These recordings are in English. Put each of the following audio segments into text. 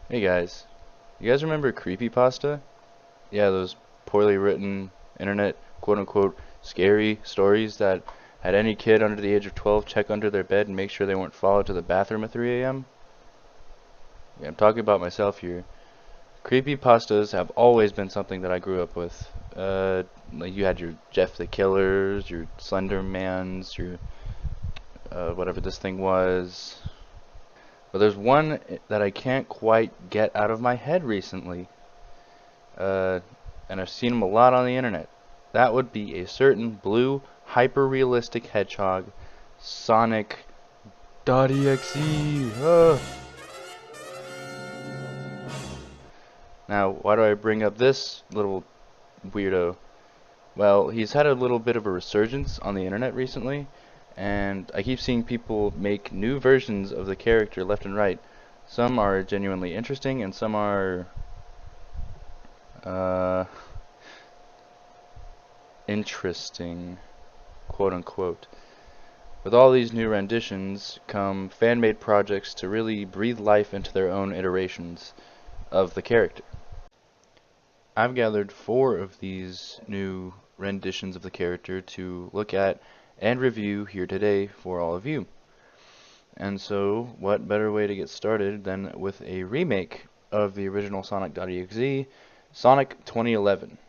Hey guys, you guys remember creepypasta? Yeah, those poorly written internet quote-unquote scary stories that had any kid under the age of 12 check under their bed and make sure they weren't followed to the bathroom at 3 a.m.? Yeah, I'm talking about myself here. Creepypastas have always been something that I grew up with. Like you had your Jeff the Killers, your Slendermans, your whatever this thing was. But there's one that I can't quite get out of my head recently. Uh, and I've seen them a lot on the internet. That would be a certain blue, hyper-realistic hedgehog, Sonic.EXE. Now, why do I bring up this little weirdo? Well, he's had a little bit of a resurgence on the internet recently, and I keep seeing people make new versions of the character left and right. Some are genuinely interesting, and some are, uh, interesting, quote unquote. With all these new renditions come fan-made projects to really breathe life into their own iterations of the character. I've gathered 4 of these new renditions of the character to look at and review here today for all of you. And so, what better way to get started than with a remake of the original Sonic.EXE, Sonic 2011.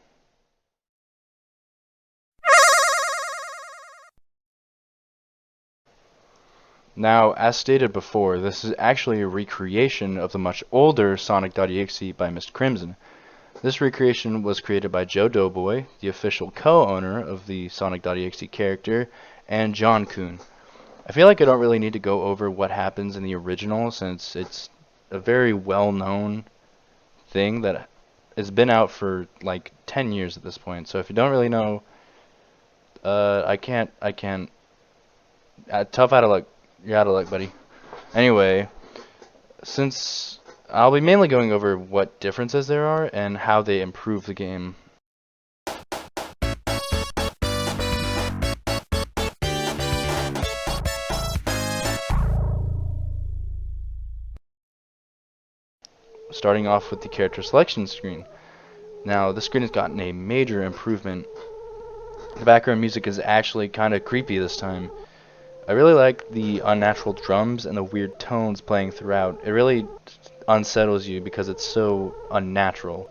Now, as stated before, this is actually a recreation of the much older Sonic.exe by Mr. Crimson. This recreation was created by Joe Doughboy, the official co-owner of the Sonic.exe character, and John Kuhn. I feel like I don't really need to go over what happens in the original since it's a very well-known thing that has been out for like 10 years at this point. So if you don't really know, I can't. Tough out of luck. You're out of luck, buddy. Anyway, since I'll be mainly going over what differences there are and how they improve the game. Starting off with the character selection screen. Now, this screen has gotten a major improvement. The background music is actually kind of creepy this time. I really like the unnatural drums and the weird tones playing throughout. It really unsettles you because it's so unnatural.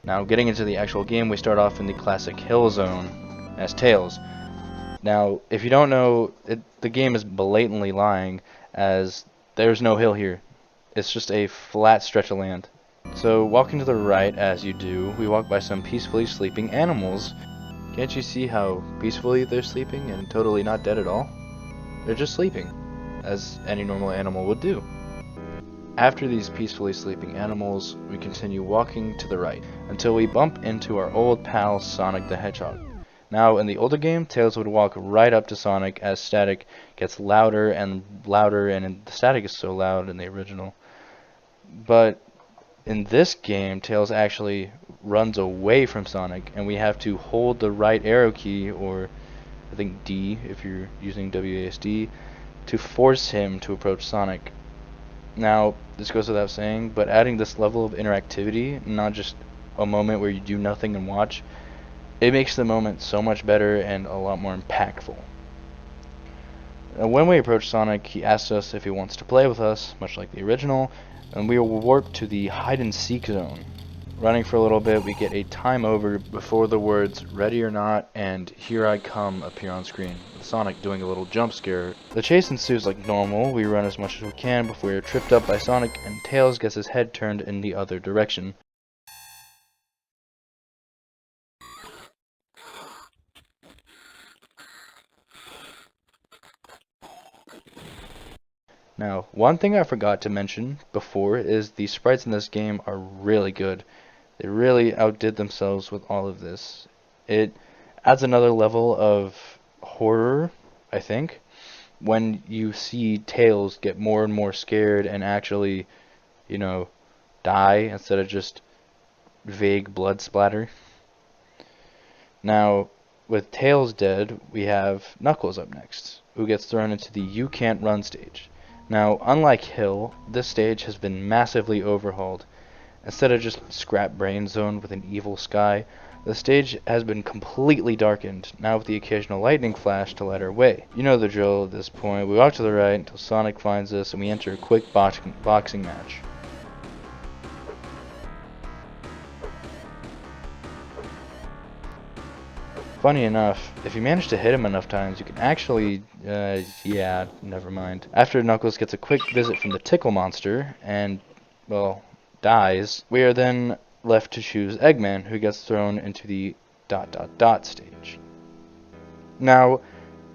Now, getting into the actual game, we start off in the classic hill zone as Tails. Now, if you don't know, the game is blatantly lying, as there's no hill here. It's just a flat stretch of land. So, walking to the right, as you do, we walk by some peacefully sleeping animals. Can't you see how peacefully they're sleeping and totally not dead at all? They're just sleeping, as any normal animal would do. After these peacefully sleeping animals, we continue walking to the right, until we bump into our old pal Sonic the Hedgehog. Now, in the older game, Tails would walk right up to Sonic as static gets louder and louder, and the static is so loud in the original. But in this game, Tails actually runs away from Sonic, and we have to hold the right arrow key, or I think D if you're using WASD, to force him to approach Sonic. Now, this goes without saying, but adding this level of interactivity, not just a moment where you do nothing and watch, it makes the moment so much better and a lot more impactful. Now, when we approach Sonic, he asks us if he wants to play with us, much like the original, and we will warp to the hide-and-seek zone. Running for a little bit, we get a time over before the words "Ready or Not" and "Here I Come" appear on screen, with Sonic doing a little jump scare. The chase ensues like normal. We run as much as we can before we are tripped up by Sonic, and Tails gets his head turned in the other direction. Now, one thing I forgot to mention before is the sprites in this game are really good. They really outdid themselves with all of this. It adds another level of horror, I think, when you see Tails get more and more scared and actually, you know, die instead of just vague blood splatter. Now, with Tails dead, we have Knuckles up next, who gets thrown into the You Can't Run stage. Now, unlike Hill, this stage has been massively overhauled. Instead of just scrap brain zone with an evil sky, the stage has been completely darkened, now with the occasional lightning flash to light our way. You know the drill at this point. We walk to the right until Sonic finds us, and we enter a quick boxing match. Funny enough, if you manage to hit him enough times, you can actually, yeah, never mind. After Knuckles gets a quick visit from the Tickle Monster, and, well, dies, we are then left to choose Eggman, who gets thrown into the ... stage. Now,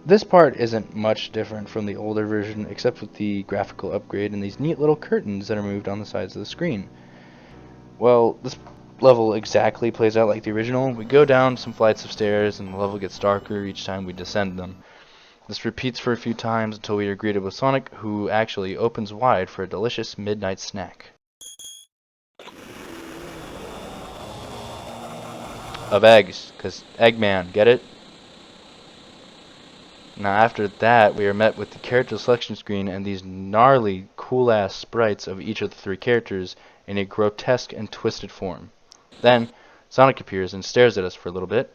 this part isn't much different from the older version, except with the graphical upgrade and these neat little curtains that are moved on the sides of the screen. Well, this level exactly plays out like the original. We go down some flights of stairs, and the level gets darker each time we descend them. This repeats for a few times until we are greeted with Sonic, who actually opens wide for a delicious midnight snack. Of eggs, because Eggman, get it? Now after that, we are met with the character selection screen and these gnarly, cool-ass sprites of each of the three characters in a grotesque and twisted form. Then, Sonic appears and stares at us for a little bit.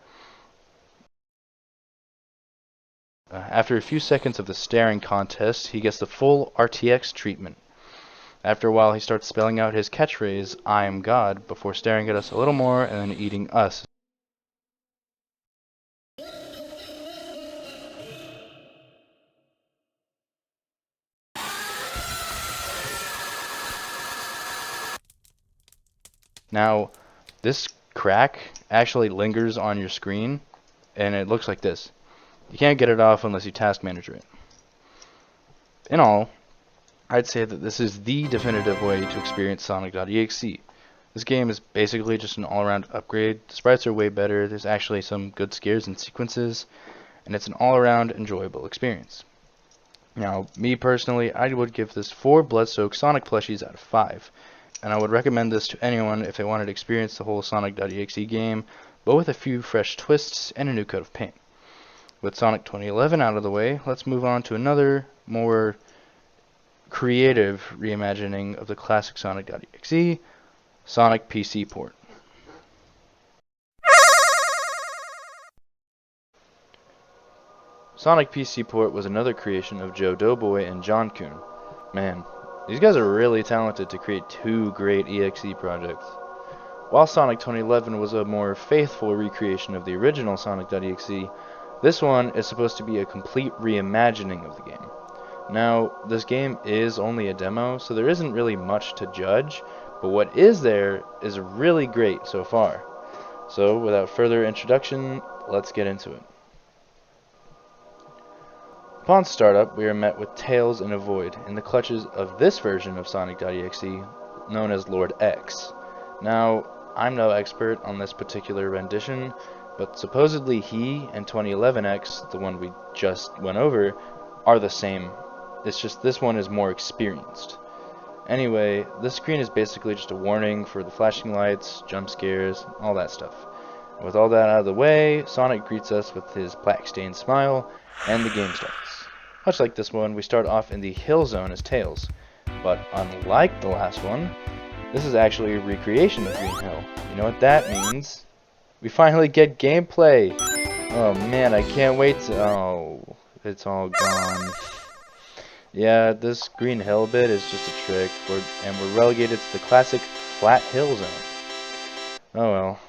After a few seconds of the staring contest, he gets the full RTX treatment. After a while, he starts spelling out his catchphrase, "I am God," before staring at us a little more and then eating us. Now, this crack actually lingers on your screen, and it looks like this. You can't get it off unless you task manager it. In all, I'd say that this is the definitive way to experience Sonic.EXE. This game is basically just an all-around upgrade. The sprites are way better, there's actually some good scares and sequences, and it's an all-around enjoyable experience. Now, me personally, I would give this 4 blood-soaked Sonic plushies out of 5. And I would recommend this to anyone if they wanted to experience the whole Sonic.EXE game, but with a few fresh twists and a new coat of paint. With Sonic 2011 out of the way, let's move on to another, more creative reimagining of the classic Sonic.EXE, Sonic PC port. Sonic PC port was another creation of Joe Doughboy and John Kuhn. Man, these guys are really talented to create 2 great EXE projects. While Sonic 2011 was a more faithful recreation of the original Sonic.exe, this one is supposed to be a complete reimagining of the game. Now, this game is only a demo, so there isn't really much to judge, but what is there is really great so far. So, without further introduction, let's get into it. Upon startup, we are met with Tails in a void, in the clutches of this version of Sonic.exe, known as Lord X. Now, I'm no expert on this particular rendition, but supposedly he and 2011X, the one we just went over, are the same. It's just this one is more experienced. Anyway, this screen is basically just a warning for the flashing lights, jump scares, all that stuff. And with all that out of the way, Sonic greets us with his black-stained smile, and the game starts. Much like this one, we start off in the Hill Zone as Tails, but unlike the last one, this is actually a recreation of Green Hill. You know what that means? We finally get gameplay! Oh man, I can't wait to... Oh, it's all gone. Yeah, this Green Hill bit is just a trick, and we're relegated to the classic Flat Hill Zone. Oh well,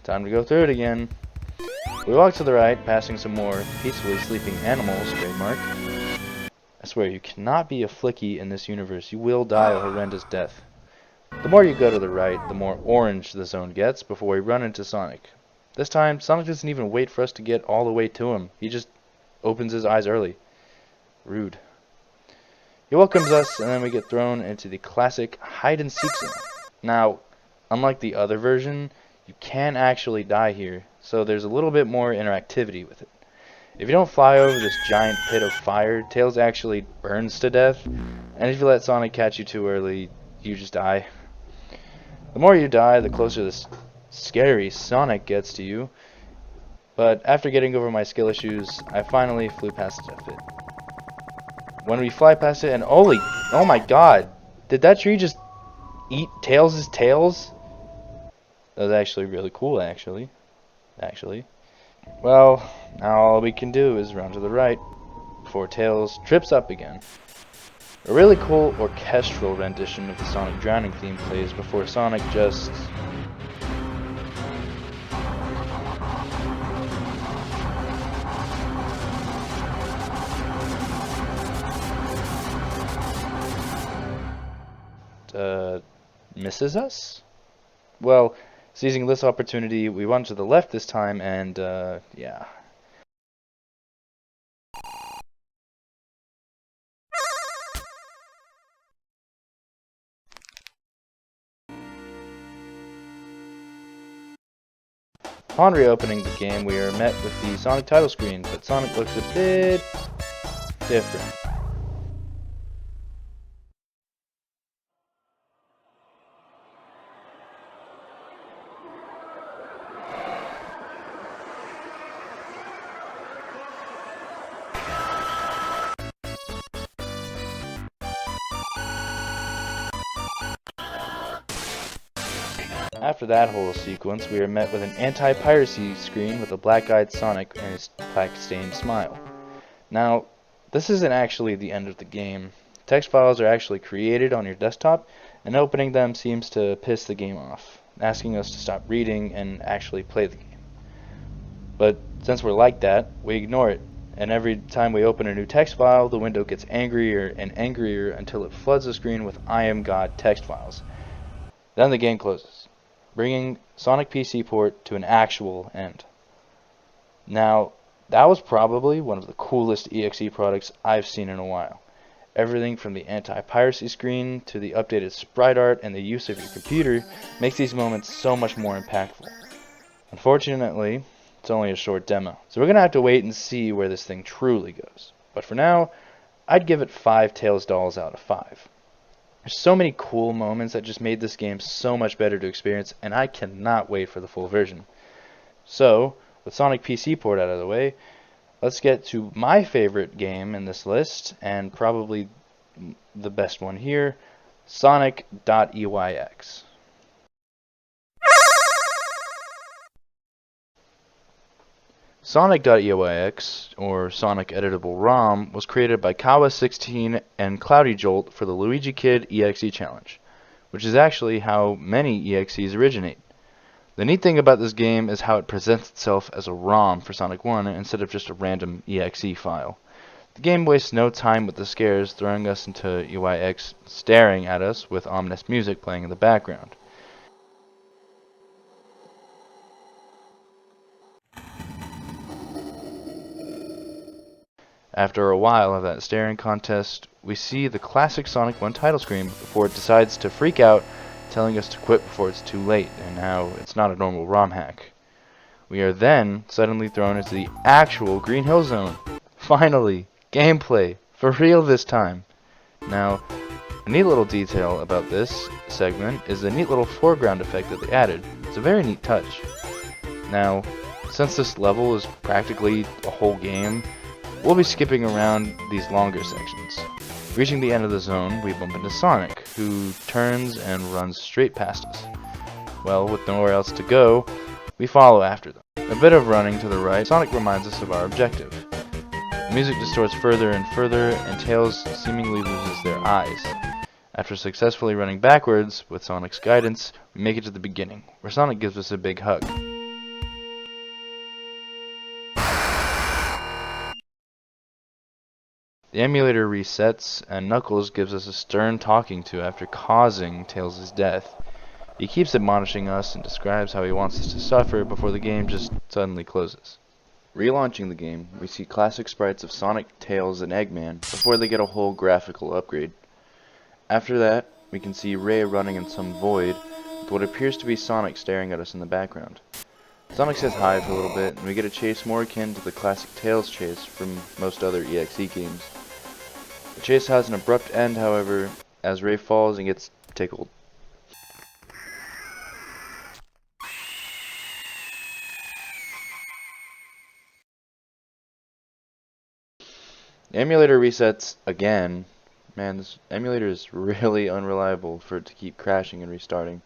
time to go through it again. We walk to the right, passing some more peacefully sleeping animals, trademark. I swear, you cannot be a flicky in this universe. You will die a horrendous death. The more you go to the right, the more orange the zone gets before we run into Sonic. This time, Sonic doesn't even wait for us to get all the way to him. He just opens his eyes early. Rude. He welcomes us, and then we get thrown into the classic hide-and-seek zone. Now, unlike the other version, you can actually die here, so there's a little bit more interactivity with it. If you don't fly over this giant pit of fire, Tails actually burns to death, and if you let Sonic catch you too early, you just die. The more you die, the closer this scary Sonic gets to you. But after getting over my skill issues, I finally flew past it. When we fly past it, and oh my god, did that tree just eat Tails' tails? That was actually really cool, actually. Well, now all we can do is run to the right before Tails trips up again. A really cool orchestral rendition of the Sonic drowning theme plays before Sonic just... misses us? Well, seizing this opportunity, we run to the left this time, and, yeah. Upon reopening the game, we are met with the Sonic title screen, but Sonic looks a bit different. After that whole sequence, we are met with an anti-piracy screen with a black-eyed Sonic and his plaque-stained smile. Now, this isn't actually the end of the game. Text files are actually created on your desktop, and opening them seems to piss the game off, asking us to stop reading and actually play the game. But since we're like that, we ignore it, and every time we open a new text file, the window gets angrier and angrier until it floods the screen with I am God text files. Then the game closes, bringing Sonic PC port to an actual end. Now, that was probably one of the coolest EXE products I've seen in a while. Everything from the anti-piracy screen to the updated sprite art and the use of your computer makes these moments so much more impactful. Unfortunately, it's only a short demo, so we're going to have to wait and see where this thing truly goes. But for now, I'd give it 5 Tails dolls out of 5. There's so many cool moments that just made this game so much better to experience, and I cannot wait for the full version. So, with Sonic PC port out of the way, let's get to my favorite game in this list, and probably the best one here, Sonic.EXE. Sonic.EXE, or Sonic Editable ROM, was created by Kawa16 and Cloudy Jolt for the Luigi Kid EXE Challenge, which is actually how many EXEs originate. The neat thing about this game is how it presents itself as a ROM for Sonic 1 instead of just a random EXE file. The game wastes no time with the scares, throwing us into EYX staring at us with ominous music playing in the background. After a while of that staring contest, we see the classic Sonic 1 title screen before it decides to freak out, telling us to quit before it's too late, and how it's not a normal ROM hack. We are then suddenly thrown into the actual Green Hill Zone. Finally, gameplay, for real this time. Now, a neat little detail about this segment is the neat little foreground effect that they added. It's a very neat touch. Now, since this level is practically a whole game, we'll be skipping around these longer sections. Reaching the end of the zone, we bump into Sonic, who turns and runs straight past us. Well, with nowhere else to go, we follow after them. A bit of running to the right, Sonic reminds us of our objective. The music distorts further and further, and Tails seemingly loses their eyes. After successfully running backwards, with Sonic's guidance, we make it to the beginning, where Sonic gives us a big hug. The emulator resets, and Knuckles gives us a stern talking to after causing Tails' death. He keeps admonishing us and describes how he wants us to suffer before the game just suddenly closes. Relaunching the game, we see classic sprites of Sonic, Tails, and Eggman before they get a whole graphical upgrade. After that, we can see Ray running in some void, with what appears to be Sonic staring at us in the background. Sonic says hi for a little bit, and we get a chase more akin to the classic Tails chase from most other EXE games. The chase has an abrupt end, however, as Ray falls and gets tickled. Emulator resets again. Man, this emulator is really unreliable for it to keep crashing and restarting.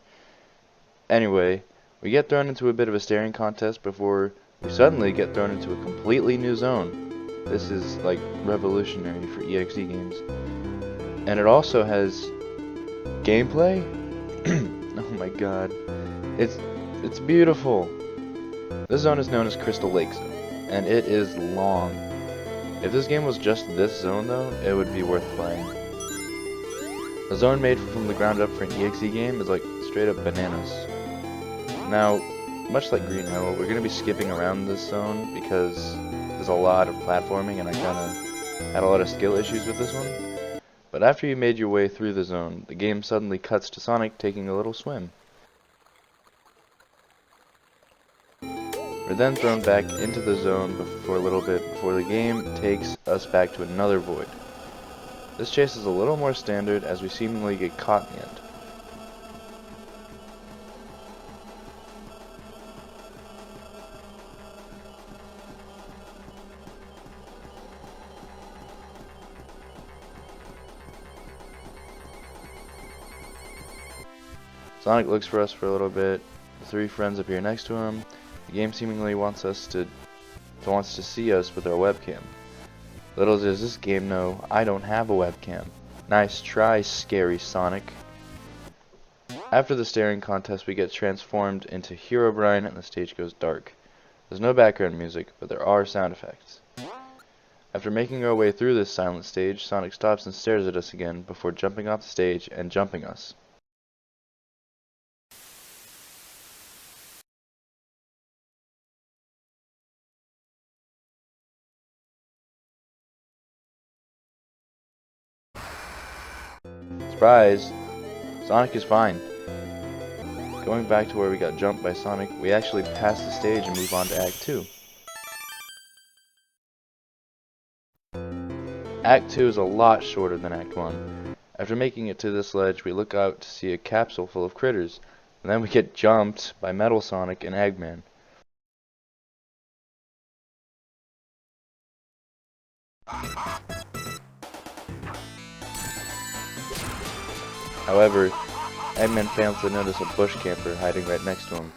Anyway, we get thrown into a bit of a staring contest before we suddenly get thrown into a completely new zone. This is like revolutionary for EXE games. And it also has gameplay. Oh my god. It's beautiful. This zone is known as Crystal Lake Zone, and it is long. If this game was just this zone though, it would be worth playing. A zone made from the ground up for an EXE game is like straight up bananas. Now, much like Green Hill, we're going to be skipping around this zone because there's a lot of platforming and I kind of had a lot of skill issues with this one. But after you made your way through the zone, the game suddenly cuts to Sonic taking a little swim. We're then thrown back into the zone for a little bit before the game takes us back to another void. This chase is a little more standard as we seemingly get caught in the end. Sonic looks for us for a little bit. The three friends appear next to him. The game seemingly wants to see us with our webcam. Little does this game know, I don't have a webcam. Nice try, scary Sonic. After the staring contest, we get transformed into Herobrine and the stage goes dark. There's no background music, but there are sound effects. After making our way through this silent stage, Sonic stops and stares at us again before jumping off the stage and jumping us. Surprise! Sonic is fine. Going back to where we got jumped by Sonic, we actually pass the stage and move on to Act 2. Act 2 is a lot shorter than Act 1. After making it to this ledge, we look out to see a capsule full of critters, and then we get jumped by Metal Sonic and Eggman. However, Eggman fails to notice a bush camper hiding right next to him.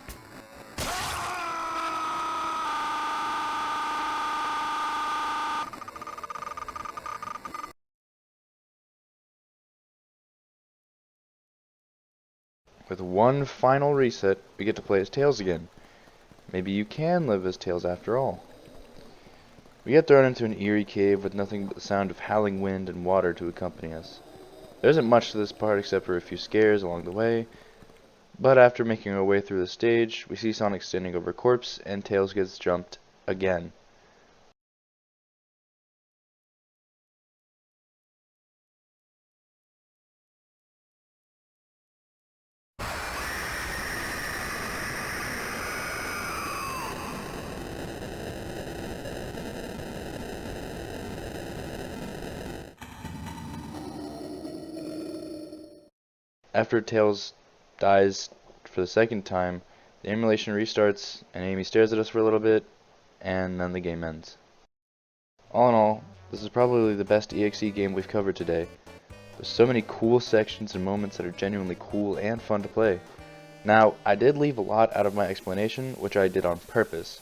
With one final reset, we get to play as Tails again. Maybe you can live as Tails after all. We get thrown into an eerie cave with nothing but the sound of howling wind and water to accompany us. There isn't much to this part except for a few scares along the way, but after making our way through the stage, we see Sonic standing over a corpse and Tails gets jumped again. After Tails dies for the second time, the emulation restarts and Amy stares at us for a little bit, and then the game ends. All in all, this is probably the best EXE game we've covered today. There's so many cool sections and moments that are genuinely cool and fun to play. Now, I did leave a lot out of my explanation, which I did on purpose.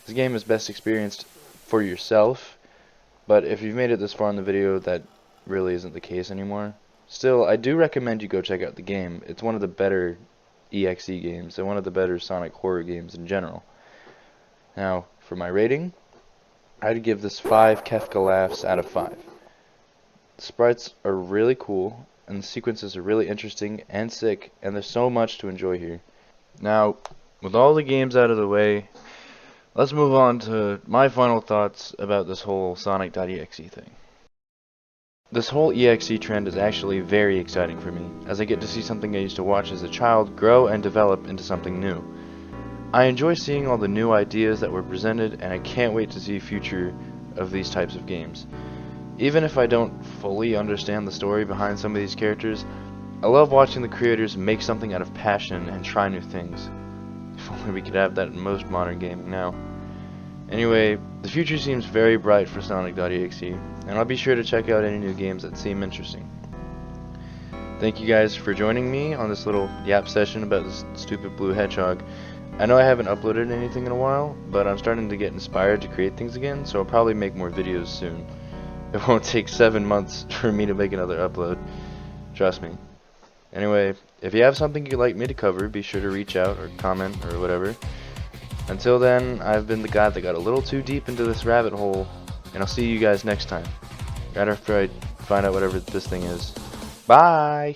This game is best experienced for yourself, but if you've made it this far in the video, that really isn't the case anymore. Still, I do recommend you go check out the game. It's one of the better EXE games, and one of the better Sonic horror games in general. Now, for my rating, I'd give this 5 Kefka laughs out of 5. The sprites are really cool, and the sequences are really interesting and sick, and there's so much to enjoy here. Now, with all the games out of the way, let's move on to my final thoughts about this whole Sonic.EXE thing. This whole EXE trend is actually very exciting for me, as I get to see something I used to watch as a child grow and develop into something new. I enjoy seeing all the new ideas that were presented, and I can't wait to see future of these types of games. Even if I don't fully understand the story behind some of these characters, I love watching the creators make something out of passion and try new things. If only we could have that in most modern gaming now. Anyway, the future seems very bright for Sonic.EXE, and I'll be sure to check out any new games that seem interesting. Thank you guys for joining me on this little yap session about this stupid blue hedgehog. I know I haven't uploaded anything in a while, but I'm starting to get inspired to create things again, so I'll probably make more videos soon. It won't take 7 months for me to make another upload. Trust me. Anyway, if you have something you'd like me to cover, be sure to reach out or comment or whatever. Until then, I've been the guy that got a little too deep into this rabbit hole, and I'll see you guys next time. Right after I find out whatever this thing is. Bye!